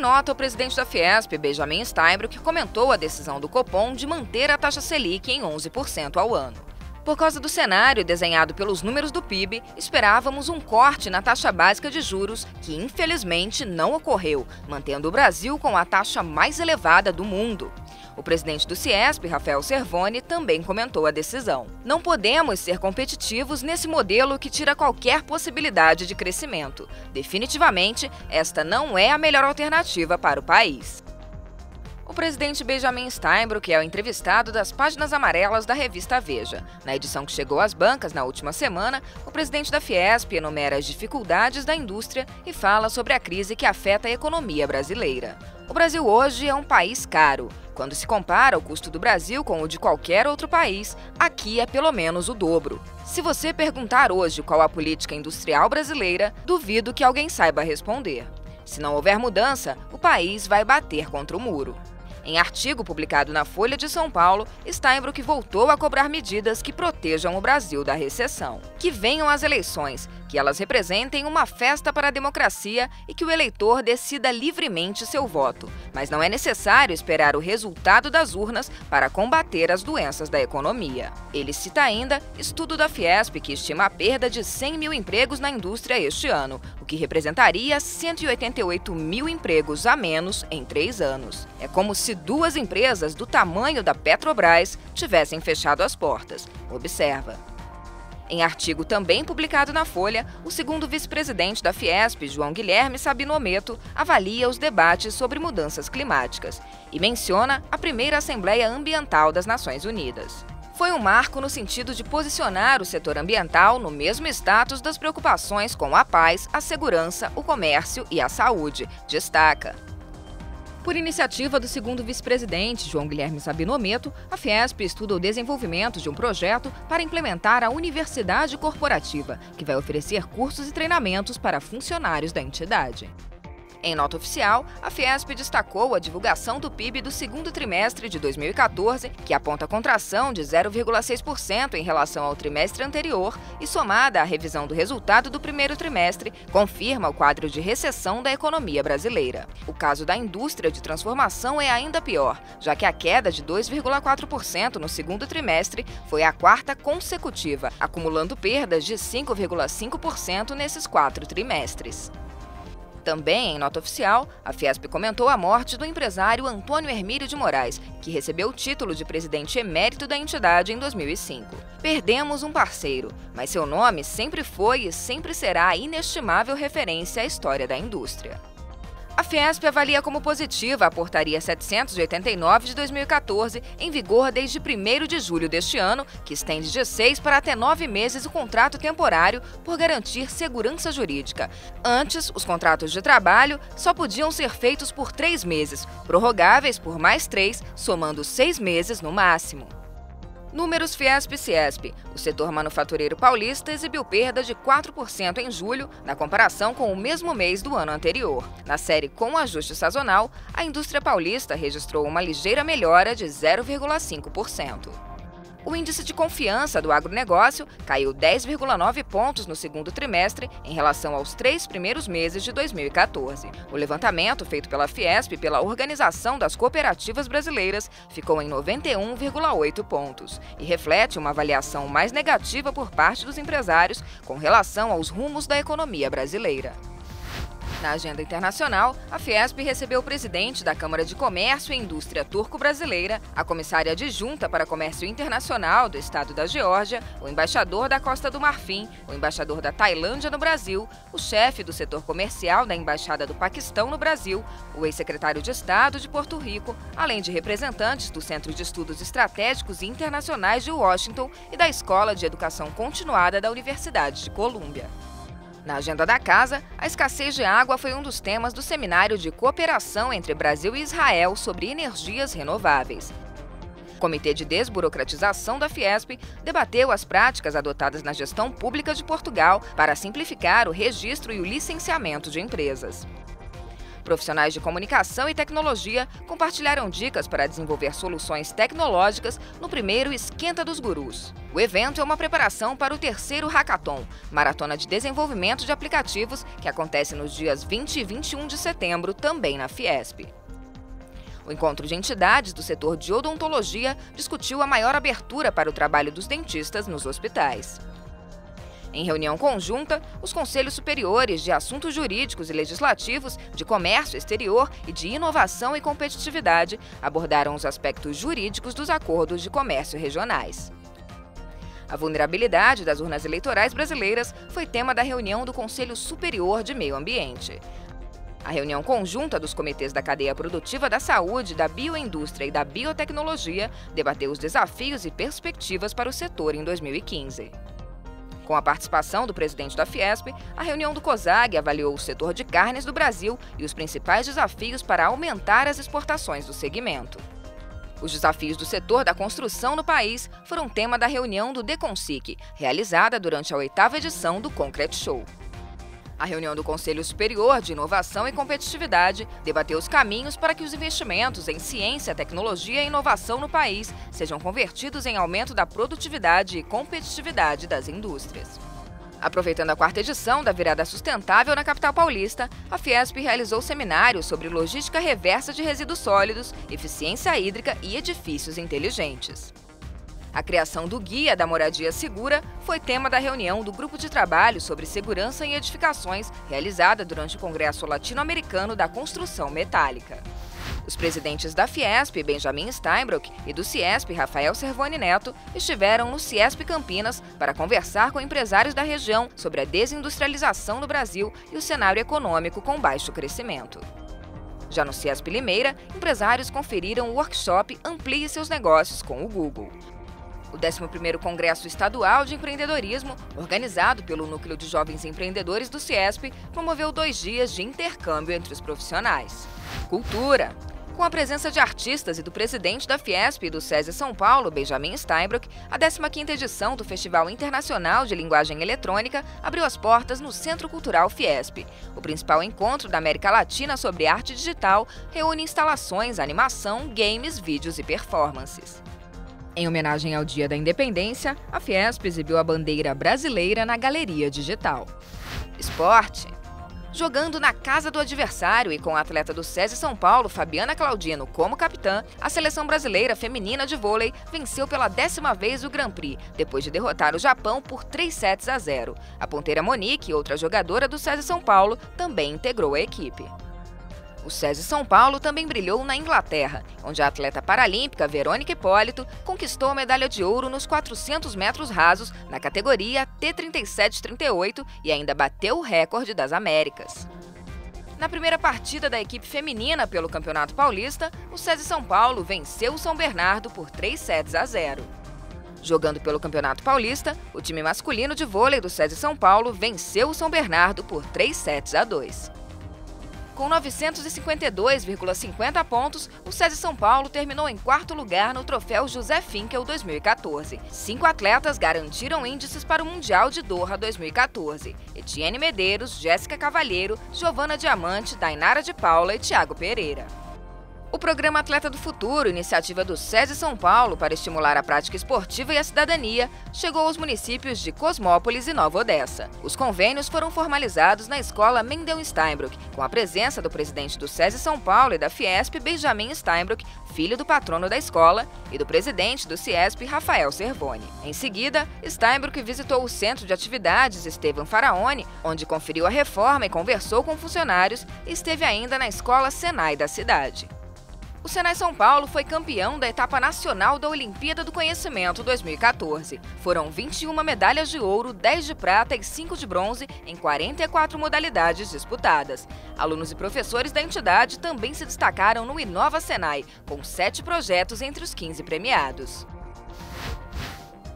nota, o presidente da Fiesp, Benjamin Steinbrück, comentou a decisão do Copom de manter a taxa Selic em 11% ao ano. Por causa do cenário desenhado pelos números do PIB, esperávamos um corte na taxa básica de juros, que infelizmente não ocorreu, mantendo o Brasil com a taxa mais elevada do mundo. O presidente do Ciesp, Rafael Servoni, também comentou a decisão. Não podemos ser competitivos nesse modelo que tira qualquer possibilidade de crescimento. Definitivamente, esta não é a melhor alternativa para o país. O presidente Benjamin Steinbrück é o entrevistado das páginas amarelas da revista Veja. Na edição que chegou às bancas na última semana, o presidente da Fiesp enumera as dificuldades da indústria e fala sobre a crise que afeta a economia brasileira. O Brasil hoje é um país caro. Quando se compara o custo do Brasil com o de qualquer outro país, aqui é pelo menos o dobro. Se você perguntar hoje qual a política industrial brasileira, duvido que alguém saiba responder. Se não houver mudança, o país vai bater contra o muro. Em artigo publicado na Folha de São Paulo, Steinbrück voltou a cobrar medidas que protejam o Brasil da recessão. Que venham as eleições, que elas representem uma festa para a democracia e que o eleitor decida livremente seu voto. Mas não é necessário esperar o resultado das urnas para combater as doenças da economia. Ele cita ainda estudo da Fiesp, que estima a perda de 100 mil empregos na indústria este ano, o que representaria 188 mil empregos a menos em 3 anos. É como se 2 empresas do tamanho da Petrobras tivessem fechado as portas. Observa. Em artigo também publicado na Folha, o segundo vice-presidente da Fiesp, João Guilherme Sabino Ometo, avalia os debates sobre mudanças climáticas e menciona a primeira Assembleia Ambiental das Nações Unidas. Foi um marco no sentido de posicionar o setor ambiental no mesmo status das preocupações com a paz, a segurança, o comércio e a saúde, destaca. Por iniciativa do segundo vice-presidente, João Guilherme Sabino Ometo, a Fiesp estuda o desenvolvimento de um projeto para implementar a Universidade Corporativa, que vai oferecer cursos e treinamentos para funcionários da entidade. Em nota oficial, a Fiesp destacou a divulgação do PIB do segundo trimestre de 2014, que aponta contração de 0,6% em relação ao trimestre anterior e, somada à revisão do resultado do primeiro trimestre, confirma o quadro de recessão da economia brasileira. O caso da indústria de transformação é ainda pior, já que a queda de 2,4% no segundo trimestre foi a 4ª consecutiva, acumulando perdas de 5,5% nesses 4 trimestres. Também, em nota oficial, a Fiesp comentou a morte do empresário Antônio Hermílio de Moraes, que recebeu o título de presidente emérito da entidade em 2005. Perdemos um parceiro, mas seu nome sempre foi e sempre será a inestimável referência à história da indústria. A Fiesp avalia como positiva a Portaria 789 de 2014, em vigor desde 1º de julho deste ano, que estende de 6 para até 9 meses o contrato temporário por garantir segurança jurídica. Antes, os contratos de trabalho só podiam ser feitos por 3 meses, prorrogáveis por mais 3, somando 6 meses no máximo. Números Fiesp-Ciesp. O setor manufatureiro paulista exibiu perda de 4% em julho, na comparação com o mesmo mês do ano anterior. Na série com ajuste sazonal, a indústria paulista registrou uma ligeira melhora de 0,5%. O índice de confiança do agronegócio caiu 10,9 pontos no segundo trimestre em relação aos 3 primeiros meses de 2014. O levantamento feito pela Fiesp e pela Organização das Cooperativas Brasileiras ficou em 91,8 pontos e reflete uma avaliação mais negativa por parte dos empresários com relação aos rumos da economia brasileira. Na agenda internacional, a Fiesp recebeu o presidente da Câmara de Comércio e Indústria Turco-Brasileira, a comissária adjunta para Comércio Internacional do Estado da Geórgia, o embaixador da Costa do Marfim, o embaixador da Tailândia no Brasil, o chefe do setor comercial da Embaixada do Paquistão no Brasil, o ex-secretário de Estado de Porto Rico, além de representantes do Centro de Estudos Estratégicos e Internacionais de Washington e da Escola de Educação Continuada da Universidade de Colômbia. Na agenda da casa, a escassez de água foi um dos temas do seminário de cooperação entre Brasil e Israel sobre energias renováveis. O Comitê de Desburocratização da Fiesp debateu as práticas adotadas na gestão pública de Portugal para simplificar o registro e o licenciamento de empresas. Profissionais de comunicação e tecnologia compartilharam dicas para desenvolver soluções tecnológicas no primeiro Esquenta dos Gurus. O evento é uma preparação para o terceiro Hackathon, maratona de desenvolvimento de aplicativos, que acontece nos dias 20 e 21 de setembro, também na Fiesp. O encontro de entidades do setor de odontologia discutiu a maior abertura para o trabalho dos dentistas nos hospitais. Em reunião conjunta, os Conselhos Superiores de Assuntos Jurídicos e Legislativos, de Comércio Exterior e de Inovação e Competitividade abordaram os aspectos jurídicos dos acordos de comércio regionais. A vulnerabilidade das urnas eleitorais brasileiras foi tema da reunião do Conselho Superior de Meio Ambiente. A reunião conjunta dos comitês da cadeia produtiva da saúde, da bioindústria e da biotecnologia debateu os desafios e perspectivas para o setor em 2015. Com a participação do presidente da Fiesp, a reunião do COSAG avaliou o setor de carnes do Brasil e os principais desafios para aumentar as exportações do segmento. Os desafios do setor da construção no país foram tema da reunião do DECONSIC, realizada durante a 8ª edição do Concrete Show. A reunião do Conselho Superior de Inovação e Competitividade debateu os caminhos para que os investimentos em ciência, tecnologia e inovação no país sejam convertidos em aumento da produtividade e competitividade das indústrias. Aproveitando a 4ª edição da Virada Sustentável na capital paulista, a Fiesp realizou seminários sobre logística reversa de resíduos sólidos, eficiência hídrica e edifícios inteligentes. A criação do Guia da Moradia Segura foi tema da reunião do Grupo de Trabalho sobre Segurança em Edificações, realizada durante o Congresso Latino-Americano da Construção Metálica. Os presidentes da Fiesp, Benjamin Steinbruch, e do Ciesp, Rafael Servoni Neto, estiveram no Ciesp Campinas para conversar com empresários da região sobre a desindustrialização no Brasil e o cenário econômico com baixo crescimento. Já no Ciesp Limeira, empresários conferiram o workshop Amplie seus negócios com o Google. O 11º Congresso Estadual de Empreendedorismo, organizado pelo Núcleo de Jovens Empreendedores do Ciesp, promoveu 2 dias de intercâmbio entre os profissionais. Cultura. Com a presença de artistas e do presidente da Fiesp e do SESI São Paulo, Benjamin Steinbruch, a 15ª edição do Festival Internacional de Linguagem Eletrônica abriu as portas no Centro Cultural Fiesp. O principal encontro da América Latina sobre arte digital reúne instalações, animação, games, vídeos e performances. Em homenagem ao Dia da Independência, a Fiesp exibiu a bandeira brasileira na Galeria Digital. Esporte. Jogando na casa do adversário e com a atleta do SESI São Paulo, Fabiana Claudino, como capitã, a seleção brasileira feminina de vôlei venceu pela 10ª vez o Grand Prix, depois de derrotar o Japão por 3-0. A ponteira Monique, outra jogadora do SESI São Paulo, também integrou a equipe. O SESI São Paulo também brilhou na Inglaterra, onde a atleta paralímpica Verônica Hipólito conquistou a medalha de ouro nos 400 metros rasos na categoria T37-38 e ainda bateu o recorde das Américas. Na primeira partida da equipe feminina pelo Campeonato Paulista, o SESI São Paulo venceu o São Bernardo por 3-0. Jogando pelo Campeonato Paulista, o time masculino de vôlei do SESI São Paulo venceu o São Bernardo por 3-2. Com 952,50 pontos, o SESI São Paulo terminou em 4º lugar no Troféu José Finkel 2014. 5 atletas garantiram índices para o Mundial de Doha 2014. Etienne Medeiros, Jéssica Cavalheiro, Giovana Diamante, Dainara de Paula e Thiago Pereira. O programa Atleta do Futuro, iniciativa do SESI São Paulo para estimular a prática esportiva e a cidadania, chegou aos municípios de Cosmópolis e Nova Odessa. Os convênios foram formalizados na escola Mendel Steinbruch, com a presença do presidente do SESI São Paulo e da Fiesp, Benjamin Steinbruch, filho do patrono da escola, e do presidente do Ciesp, Rafael Servoni. Em seguida, Steinbruch visitou o Centro de Atividades Estevam Faraone, onde conferiu a reforma e conversou com funcionários, e esteve ainda na escola Senai da cidade. O Senai São Paulo foi campeão da etapa nacional da Olimpíada do Conhecimento 2014. Foram 21 medalhas de ouro, 10 de prata e 5 de bronze em 44 modalidades disputadas. Alunos e professores da entidade também se destacaram no Inova Senai, com 7 projetos entre os 15 premiados.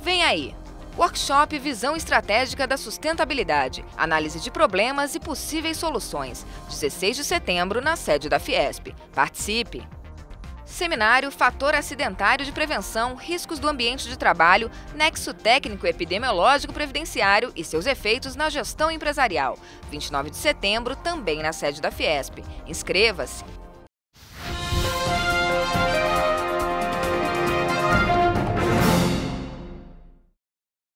Vem aí! Workshop Visão Estratégica da Sustentabilidade, Análise de Problemas e Possíveis Soluções, 16 de setembro, na sede da Fiesp. Participe! Seminário Fator Acidentário de Prevenção, Riscos do Ambiente de Trabalho, Nexo Técnico Epidemiológico Previdenciário e seus efeitos na gestão empresarial. 29 de setembro, também na sede da Fiesp. Inscreva-se!